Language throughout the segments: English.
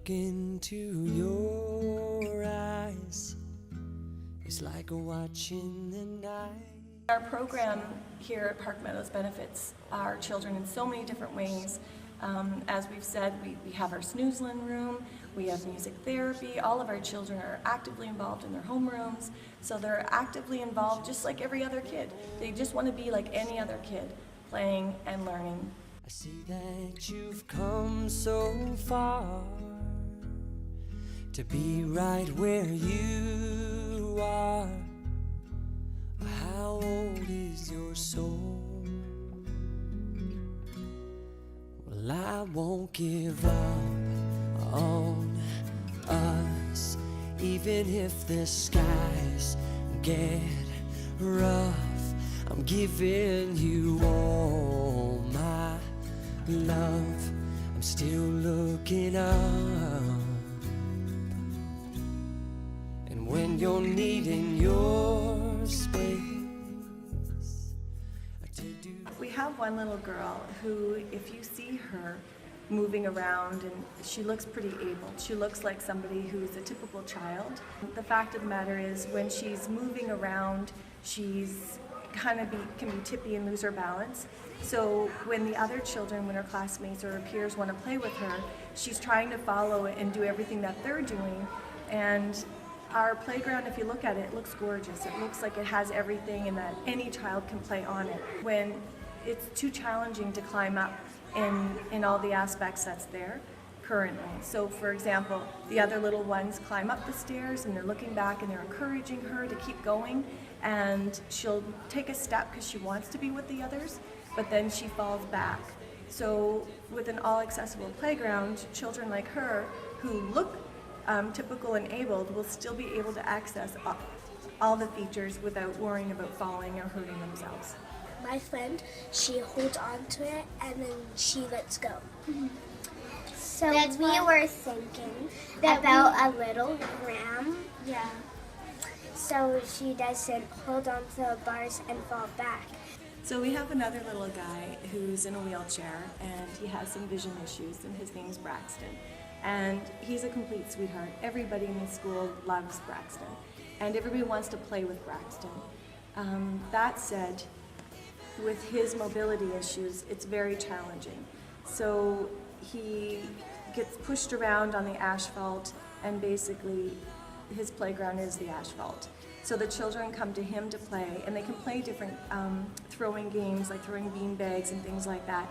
look into your eyes, it's like watching the night. Our program here at Park Meadows benefits our children in so many different ways. As we've said, we have our snoozlin room, we have music therapy. All of our children are actively involved in their homerooms, so they're actively involved just like every other kid. They just want to be like any other kid, playing and learning. I see that you've come so far to be right where you are. How old is your soul? Well, I won't give up on us, even if the skies get rough. I'm giving you all my love. I'm still looking up, and when you're needing your space, We have one little girl who, if you see her moving around, and she looks pretty able. She looks like somebody who's a typical child. The fact of the matter is, when she's moving around, she's can be tippy and lose her balance. So when the other children, when her classmates or her peers want to play with her, she's trying to follow it and do everything that they're doing. And our playground, if you look at it, it looks gorgeous. It looks like it has everything and that any child can play on it. When it's too challenging to climb up in all the aspects that's there currently. So for example, the other little ones climb up the stairs and they're looking back and they're encouraging her to keep going, and she'll take a step because she wants to be with the others, but then she falls back. So with an all-accessible playground, children like her who look typical and abled will still be able to access all the features without worrying about falling or hurting themselves. My friend, she holds on to it and then she lets go. So that's we were thinking about a little ram. Yeah. So she doesn't hold on to the bars and fall back. So we have another little guy who's in a wheelchair and he has some vision issues, and his name's Braxton. And he's a complete sweetheart. Everybody in the school loves Braxton, and everybody wants to play with Braxton. That said, with his mobility issues, it's very challenging. So he gets pushed around on the asphalt, and basically his playground is the asphalt. So the children come to him to play, and they can play different throwing games, like throwing bean bags and things like that.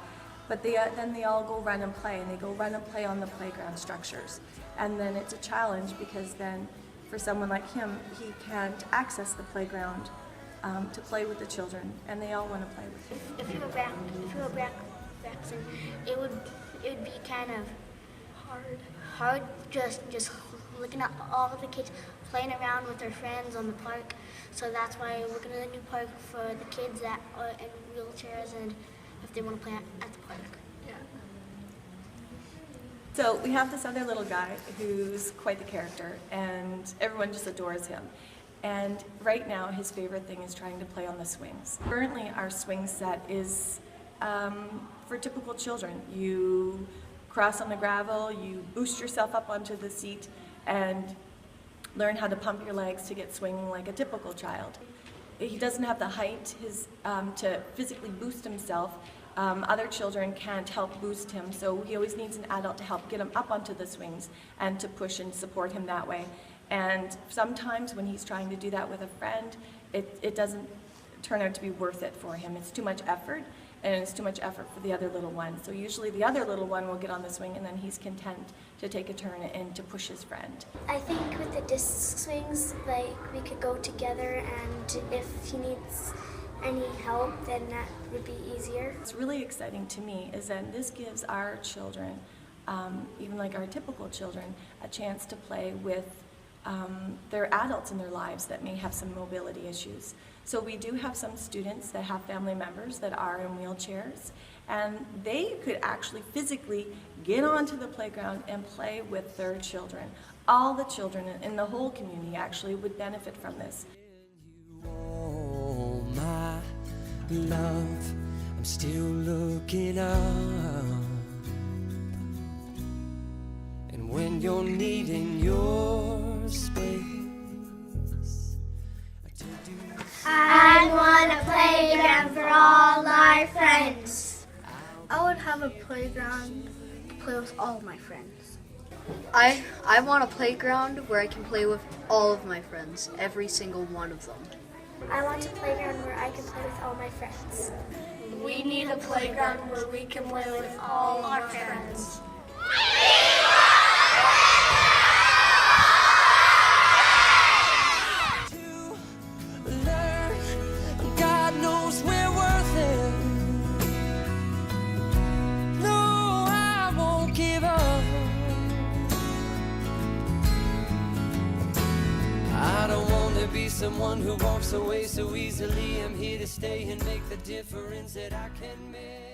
But then they all go run and play, and they go run and play on the playground structures. And then it's a challenge, because then for someone like him, he can't access the playground to play with the children, and they all want to play with him. If you were Braxton, it would be kind of hard just looking at all the kids playing around with their friends on the park. So that's why we're going to a new park for the kids that are in wheelchairs and if they want to play at the park. Yeah. So we have this other little guy who's quite the character, and everyone just adores him. And right now his favorite thing is trying to play on the swings. Currently our swing set is for typical children. You cross on the gravel, you boost yourself up onto the seat and learn how to pump your legs to get swinging like a typical child. He doesn't have the height to physically boost himself. Other children can't help boost him, so he always needs an adult to help get him up onto the swings and to push and support him that way. And sometimes when he's trying to do that with a friend, it doesn't turn out to be worth it for him. It's too much effort, and it's too much effort for the other little one. So usually the other little one will get on the swing, and then he's content to take a turn and to push his friend. I think with the disc swings, like, we could go together, and if he needs any help, then that would be easier. What's really exciting to me is that this gives our children, even like our typical children, a chance to play with their adults in their lives that may have some mobility issues. So we do have some students that have family members that are in wheelchairs, and they could actually physically get onto the playground and play with their children. All the children in the whole community actually would benefit from this. Oh, my love, I'm still looking up, and when you're needing your space. I want a playground for all our friends. I would have a playground to play with all of my friends. I want a playground where I can play with all of my friends, every single one of them. I want a playground where I can play with all my friends. We need a playground where we can play with all our friends. God knows we're worth it. No, I won't give up. I don't want to be someone who walks away so easily. I'm here to stay and make the difference that I can make.